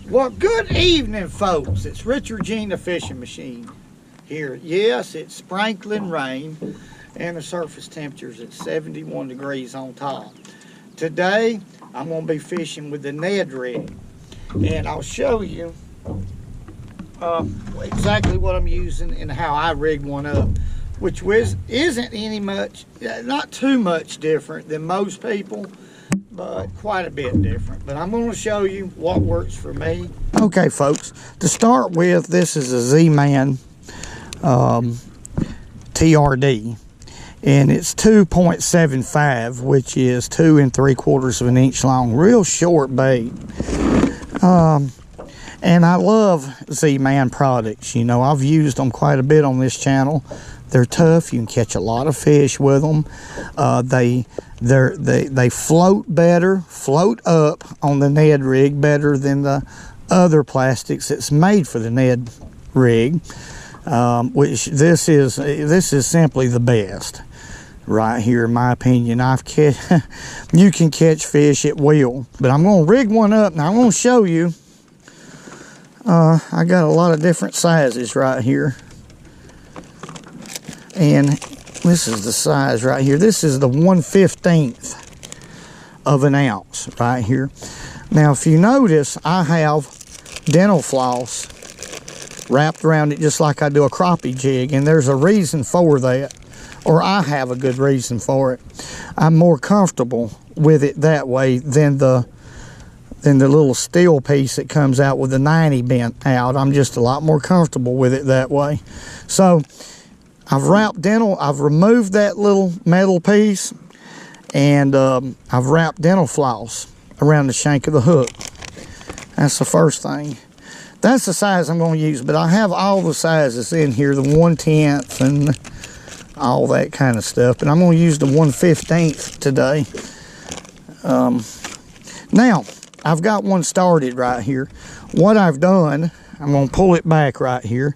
Well, good evening, folks. It's Richard the Fishing Machine here. Yes, it's sprinkling rain and the surface temperature's at 71 degrees on top. Today, I'm going to be fishing with the Ned Rig, and I'll show you exactly what I'm using and how I rigged one up, which isn't not too much different than most people, but quite a bit different. But I'm going to show you what works for me. Okay, folks, to start with, this is a Z-Man TRD, and it's 2.75, which is 2 3/4 of an inch long, real short bait. And I love Z-Man products. You know, I've used them quite a bit on this channel. They're tough. You can catch a lot of fish with them. They float better, float up on the Ned Rig better than the other plastics that's made for the Ned Rig. Which this is simply the best right here, in my opinion. You can catch fish at will. But I'm going to rig one up. Now I'm going to show you. I got a lot of different sizes right here. And this is the size right here. This is the 1/15 of an ounce right here. Now, if you notice, I have dental floss wrapped around it just like I do a crappie jig, and there's a reason for that, or I have a good reason for it. I'm more comfortable with it that way than the little steel piece that comes out with the 90 bent out. I'm just a lot more comfortable with it that way. So I've removed that little metal piece, and I've wrapped dental floss around the shank of the hook. That's the first thing. That's the size I'm going to use, but I have all the sizes in here, the 1/10 and all that kind of stuff, but I'm going to use the 1/15 today. Now, I've got one started right here. What I've done, I'm going to pull it back right here.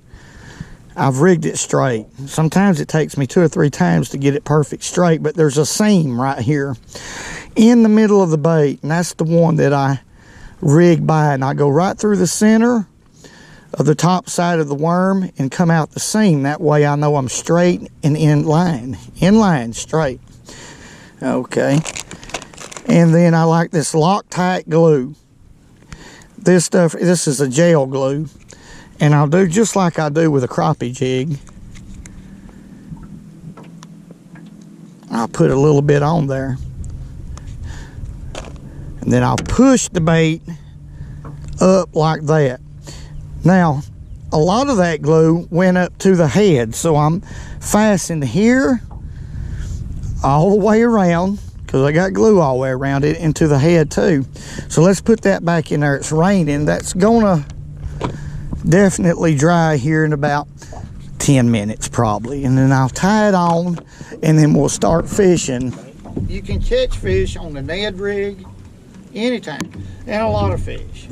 I've rigged it straight. Sometimes it takes me 2 or 3 times to get it perfect straight, but there's a seam right here in the middle of the bait, and that's the one that I rig by, and I go right through the center of the top side of the worm and come out the seam. That way I know I'm straight and in line straight. Okay. And then I like this Loctite glue. This is a gel glue. And I'll do just like I do with a crappie jig. I'll put a little bit on there. And then I'll push the bait up like that. Now, a lot of that glue went up to the head, so I'm fastened here all the way around, because I got glue all the way around it, into the head too. So let's put that back in there. It's raining. That's gonna definitely dry here in about 10 minutes probably, and then I'll tie it on, and then we'll start fishing. You can catch fish on the Ned Rig anytime, and a lot of fish.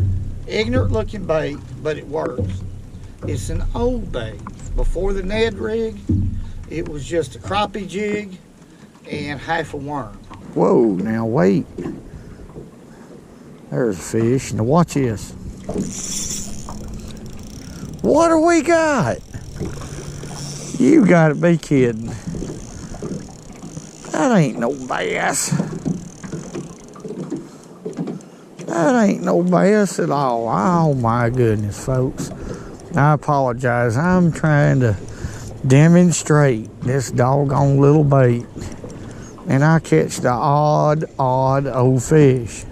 Ignorant looking bait, but it works. It's an old bait. Before the Ned Rig, it was just a crappie jig and half a worm. Whoa, now wait. There's a fish. Now watch this. What do we got? You gotta be kidding. That ain't no bass. That ain't no bass at all. Oh my goodness, folks. I apologize. I'm trying to demonstrate this doggone little bait. And I catch the odd old fish.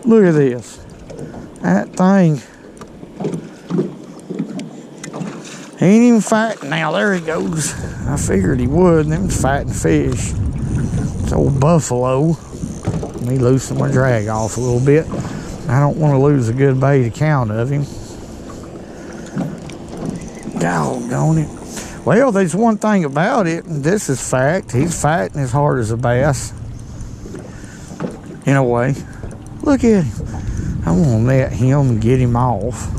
Look at this. That thing ain't even fighting now. There he goes. I figured he would. Them's fighting fish. It's old buffalo. Let me loosen my drag off a little bit. I don't want to lose a good bait account of him. Doggone it. Well, there's one thing about it, and this is fact. He's fighting as hard as a bass. In a way. Look at him. I'm going to net him and get him off.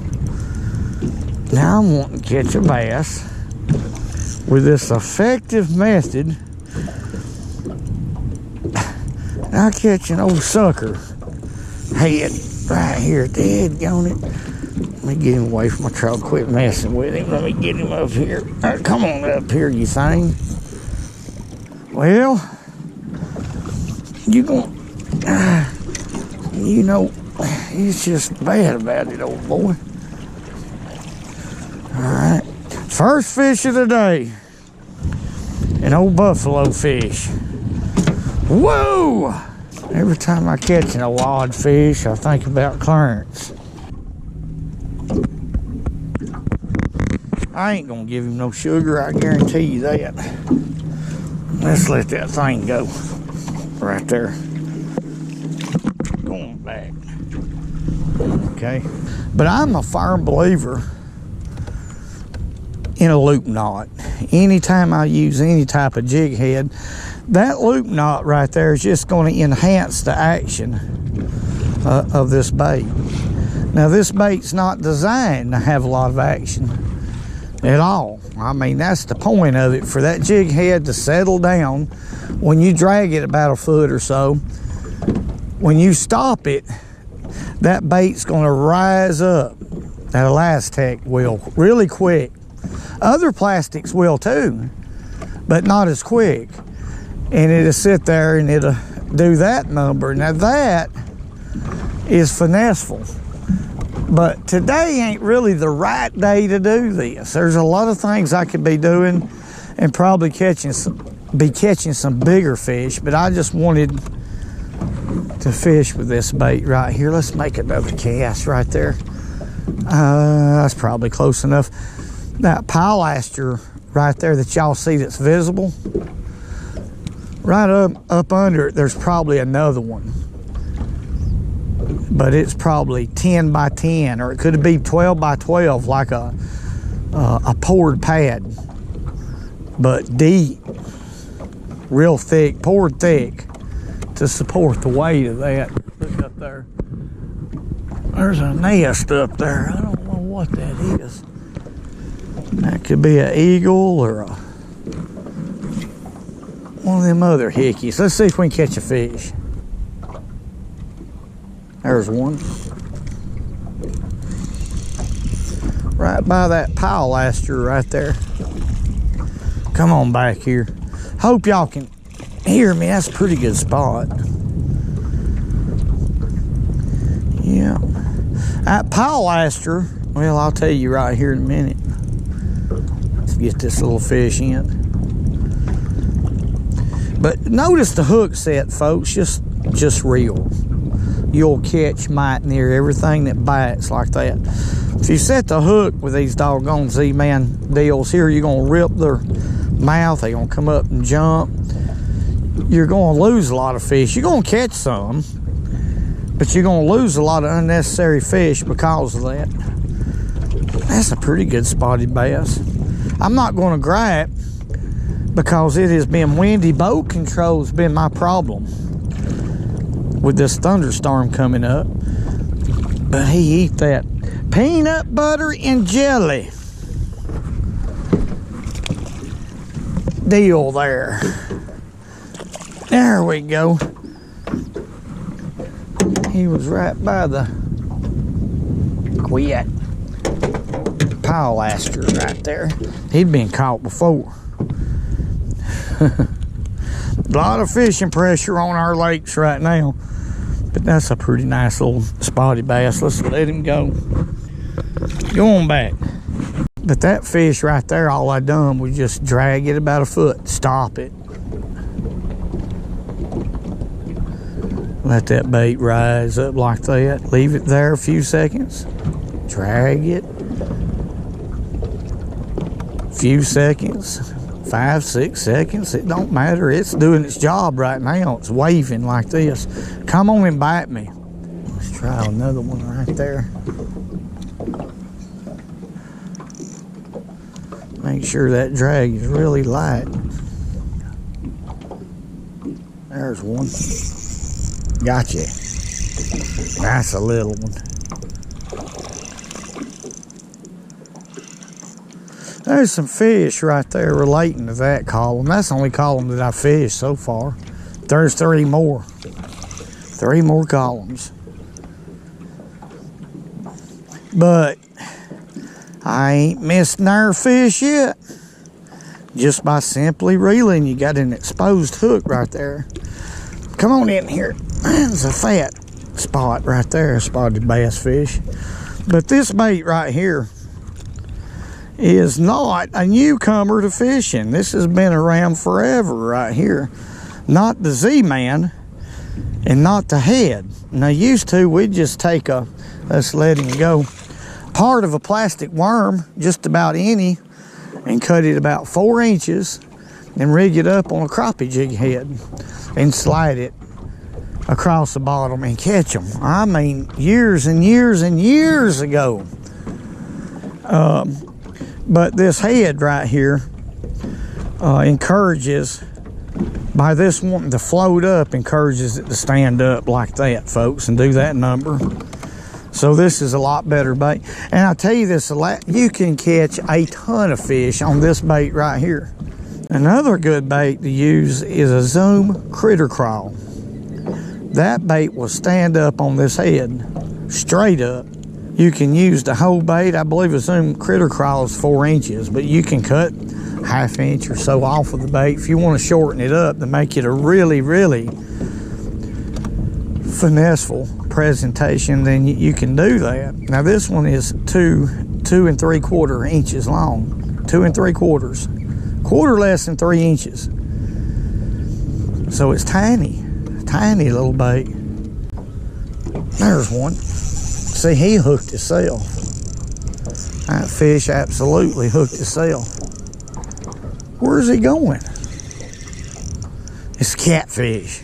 Now I'm wanting to catch a bass with this effective method. I'll catch an old sucker head right here. Dead on it. Let me get him away from my truck. Quit messing with him. Let me get him up here. Right, come on up here, you thing. Well, you gonna, you know, he's just bad about it, old boy. All right, first fish of the day, an old buffalo fish. Whoa! Every time I catch an odd fish, I think about Clarence. I ain't gonna give him no sugar, I guarantee you that. Let's let that thing go. Right there. Going back. Okay. But I'm a firm believer in a loop knot. Anytime I use any type of jig head, that loop knot right there is just going to enhance the action of this bait. Now, this bait's not designed to have a lot of action at all. I mean, that's the point of it, for that jig head to settle down. When you drag it about a foot or so, when you stop it, that bait's going to rise up. That Elastec will really quick. Other plastics will too, but not as quick. And it'll sit there and it'll do that number. Now that is finesseful. But today ain't really the right day to do this. There's a lot of things I could be doing and probably catching some bigger fish, but I just wanted to fish with this bait right here. Let's make another cast right there. That's probably close enough. That pilaster right there that y'all see that's visible, right up under it, there's probably another one. But it's probably 10 by 10, or it could be 12 by 12, like a poured pad, but deep, real thick, poured thick to support the weight of that. Look up there. There's a nest up there. I don't know what that is. That could be an eagle or one of them other hickeys. Let's see if we can catch a fish. There's one. Right by that pilaster right there. Come on back here. Hope y'all can hear me. That's a pretty good spot. Yeah. That pilaster, well, I'll tell you right here in a minute. Let's get this little fish in. But notice the hook set, folks, just real. You'll catch mite near everything that bites like that. If you set the hook with these doggone Z-Man deals here, you're gonna rip their mouth, they're gonna come up and jump. You're gonna lose a lot of fish. You're gonna catch some, but you're gonna lose a lot of unnecessary fish because of that. That's a pretty good spotted bass. I'm not gonna gripe because it has been windy. Boat control's been my problem with this thunderstorm coming up. But he eat that peanut butter and jelly deal there. There we go. He was right by the quit pilaster right there. He'd been caught before. A lot of fishing pressure on our lakes right now, but that's a pretty nice little spotted bass. Let's let him go. Go on back. But that fish right there, all I done was just drag it about a foot, stop it. Let that bait rise up like that. Leave it there a few seconds. Drag it. Few seconds. 5, 6 seconds, it don't matter. It's doing its job right now. It's waving like this. Come on and bite me. Let's try another one right there. Make sure that drag is really light. There's one. Gotcha. That's a little one. There's some fish right there relating to that column. That's the only column that I fished so far. There's 3 more. 3 more columns. But I ain't missed our fish yet. Just by simply reeling. You got an exposed hook right there. Come on in here. There's a fat spot right there, a spotted bass fish. But this bait right here is not a newcomer to fishing. This has been around forever right here. Not the Z-Man and not the head. Now used to, we'd just take a, let's let him go, part of a plastic worm, just about any, and cut it about 4 inches and rig it up on a crappie jig head and slide it across the bottom and catch them. I mean, years and years and years ago. But this head right here encourages, by this wanting to float up, encourages it to stand up like that, folks, and do that number. So this is a lot better bait. And I tell you this, you can catch a ton of fish on this bait right here. Another good bait to use is a Zoom critter crawl. That bait will stand up on this head, straight up. You can use the whole bait. I believe a Zoom critter crawl is 4 inches, but you can cut ½ inch or so off of the bait. If you want to shorten it up to make it a really, really finesseful presentation, then you can do that. Now this one is 2 3/4 inches long, 2 3/4, quarter less than 3 inches. So it's tiny little bait. There's one. See, he hooked himself. That fish absolutely hooked himself. Where's he going? It's catfish.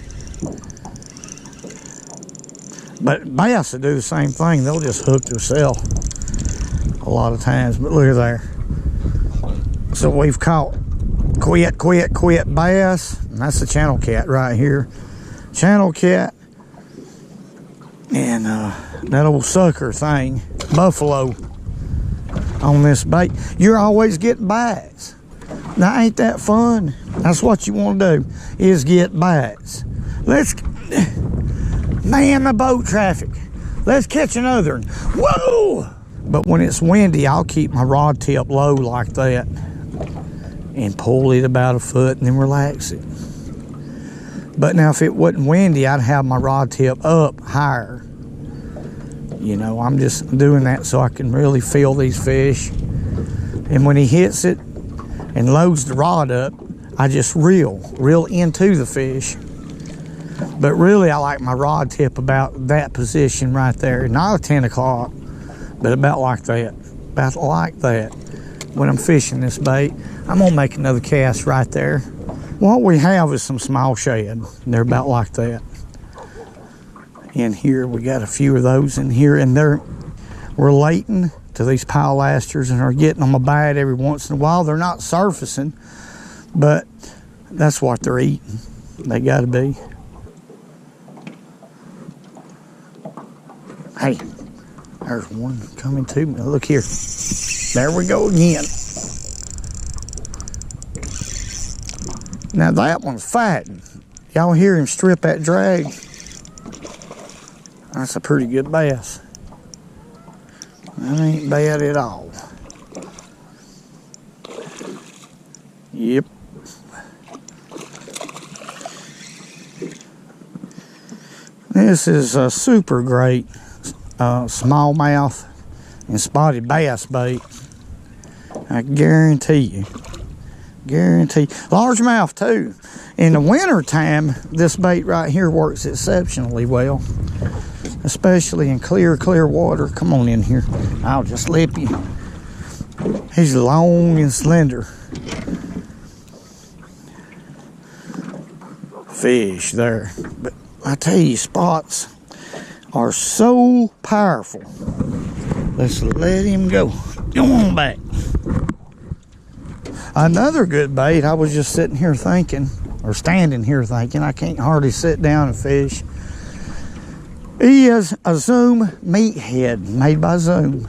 But bass will do the same thing. They'll just hook themselves a lot of times. But look at there. So we've caught quit bass. And that's the channel cat right here. Channel cat. And that old sucker thing, buffalo, on this bait. You're always getting bites. Now, ain't that fun? That's what you want to do, is get bites. Let's man the boat traffic. Let's catch another one. Whoa! But when it's windy, I'll keep my rod tip low like that and pull it about a foot and then relax it. But now if it wasn't windy, I'd have my rod tip up higher. You know, I'm just doing that so I can really feel these fish. And when he hits it and loads the rod up, I just reel into the fish. But really, I like my rod tip about that position right there. Not a 10 o'clock, but about like that. About like that. When I'm fishing this bait, I'm gonna make another cast right there. What we have is some small shad. They're about like that. In here, we got a few of those in here, and they're relating to these pilasters and are getting them a bite every once in a while. They're not surfacing, but that's what they're eating. They gotta be. Hey, there's one coming to me. Look here. There we go again. Now that one's fighting. Y'all hear him strip that drag? That's a pretty good bass. That ain't bad at all. Yep. This is a super great smallmouth and spotted bass bait. I guarantee you. Largemouth too. In the winter time, this bait right here works exceptionally well, especially in clear water. Come on in here. I'll just lip you. He's long and slender. Fish there. But I tell you, spots are so powerful. Let's let him go. Go on back. Another good bait, I was just sitting here thinking, or standing here thinking, I can't hardly sit down and fish, is a Zoom meathead made by Zoom.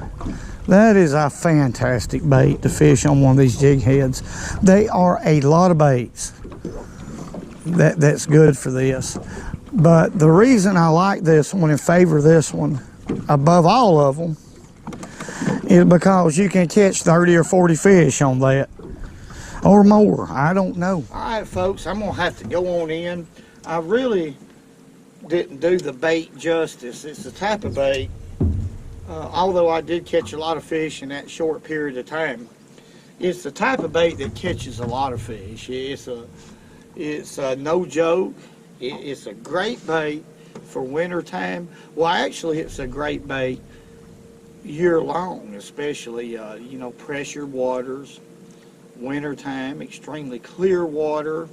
That is a fantastic bait to fish on one of these jig heads. They are a lot of baits that's good for this. But the reason I like this one and favor this one above all of them is because you can catch 30 or 40 fish on that, or more. I don't know. All right, folks, I'm gonna have to go on in. I really didn't do the bait justice. It's the type of bait, although I did catch a lot of fish in that short period of time, it's the type of bait that catches a lot of fish. It's a no joke. It's a great bait for winter time. Well, actually, it's a great bait year long, especially you know, pressure waters, winter time, extremely clear water.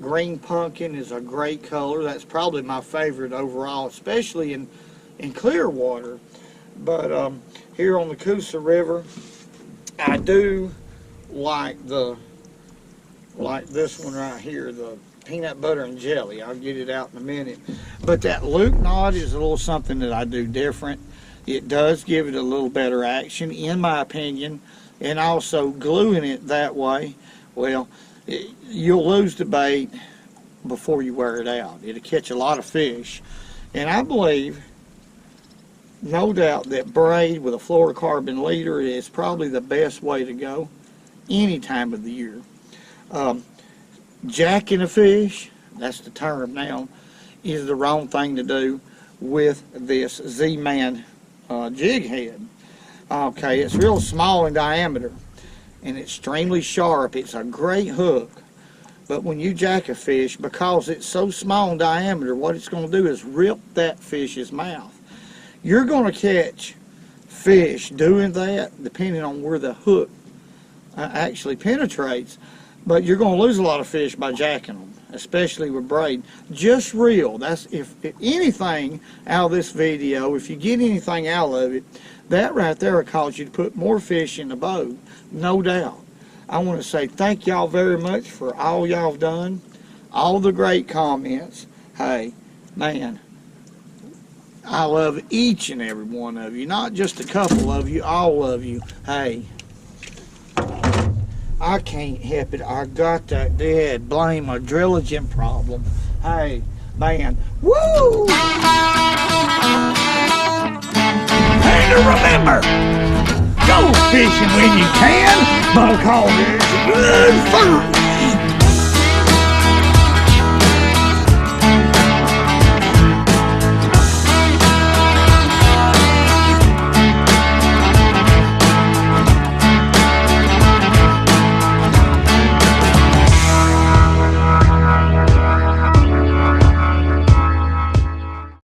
Green pumpkin is a great color. That's probably my favorite overall, especially in clear water. But here on the Coosa River, I do like this one right here, the peanut butter and jelly. I'll get it out in a minute. But that loop knot is a little something that I do different. It does give it a little better action, in my opinion, and also gluing it that way, well, you'll lose the bait before you wear it out. It'll catch a lot of fish. And I believe, no doubt, that braid with a fluorocarbon leader is probably the best way to go any time of the year. Jacking a fish, that's the term now, is the wrong thing to do with this Z-Man jig head. Okay, it's real small in diameter and extremely sharp. It's a great hook. But when you jack a fish, because it's so small in diameter, what it's going to do is rip that fish's mouth. You're going to catch fish doing that depending on where the hook actually penetrates, but you're going to lose a lot of fish by jacking them, especially with braid. Just reel. That's if anything out of this video, if you get anything out of it, that right there will cause you to put more fish in the boat, no doubt. I want to say thank y'all very much for all y'all have done, all the great comments. Hey, man, I love each and every one of you, not just a couple of you, all of you. Hey, I can't help it. I got that dead blame adrenaline problem. Hey, man, woo! And remember, go fishing when you can, because it's good fun.